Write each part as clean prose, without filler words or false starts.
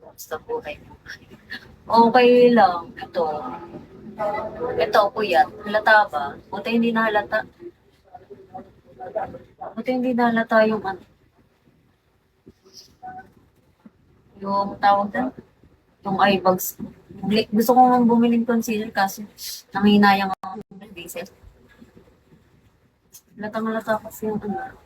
Basta buhay mo. Okay lang. Ito, puyat. Halata ba? Buti hindi na halata. Buti hindi na halata yung ano. Yung tawag doon. Yung eye bags. Gusto ko nga bumiling concealer kasi nanginayang ako ng diesel. Halatang halata kasi yung ano.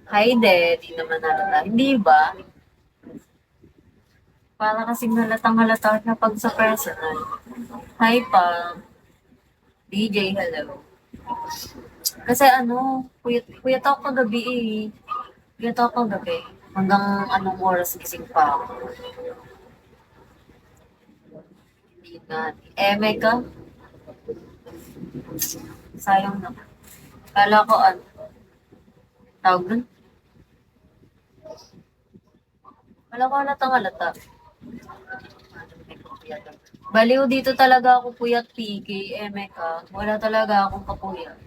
Hi, di naman halata. Hindi ba? Para kasing halatang halata na pag sa personal. Hi pa, DJ, hello. Kasi ano, puyat ako kagabi eh. Puyat ako kagabi. Hanggang anong oras gising pa ako. Hindi na. Mega, sayang naman. Kala ko ano, tawag nun? Kala ko halatang halata. Baliw dito talaga ako puyat PK, Mega. Wala talaga akong kapuyat.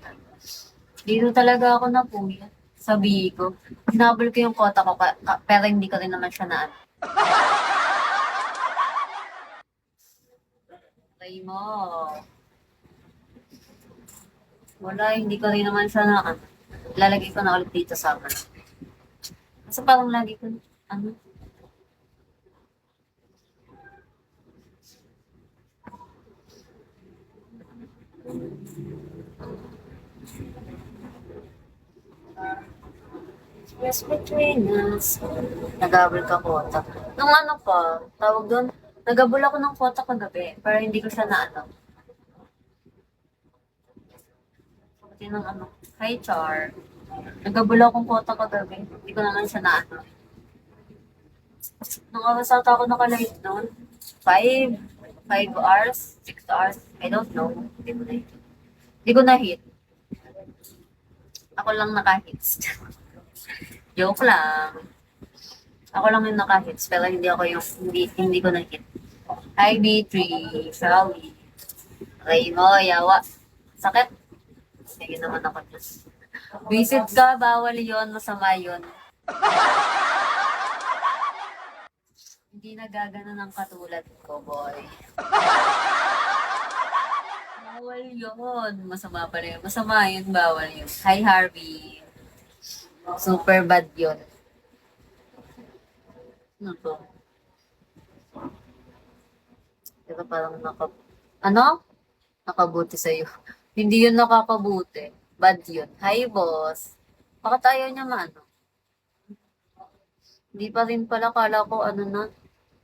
Dito talaga ako napuyat. Sabi ko, hinabol ko yung kota ko, pero hindi ko rin naman siya na ano. Try mo. Wala, hindi ko rin naman siya na ano. Lalagay ko na ulit dito sa akin. Kasi parang lagi ko, ano, yes, between us. Nagabol ka kota. Nung ano pa, tawag doon, nagabol ako ng kota kagabi, pero hindi ko siya na ano. Pati ng ano, hi Char. Nagabol akong kota kagabi, hindi ko naman siya na ano. Nung oras ata ako nakalive noon, 5 hours, 6 hours, I don't know. Hindi ko na hit. Hindi ko na hit. Ako lang naka-hits. Joke lang. Ako lang yung naka-hits, pero hindi ko na-hit. Hi, B3, Sally. Ray mo, yawa. Sakit. Sige naman ako dyan. Visit ka, bawal yon, masama yon. Hindi nagagano ng katulad ko, boy. Bawal yun. Masama pa rin. Masama yun, bawal yun. Hi, Harvey. Super bad yun. Ano to? Pero parang ano? Nakabuti sa'yo. Hindi yun nakakabuti. Bad yun. Hi, boss. Bakit ayaw niya maano? Hindi pa rin pala. Kala ko ano na.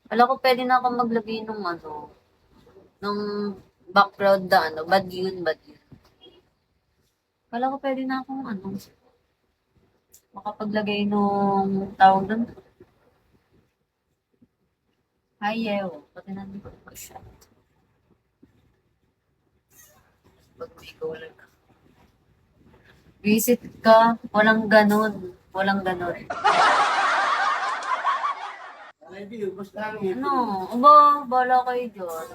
Kala ko pwede na ako maglagay nung ano. Nung background na ano. Bad yun, bad yun. Kala ko pwede na akong ano. Makapaglagay nung tawag doon. Hi, Ewo. Pati nandito ko siya. Pag may ikaw lang. Visit ka. Walang ganun. Walang ganun. Ano? Aba, bala kayo dyan.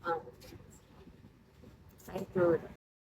Ah, ay, good.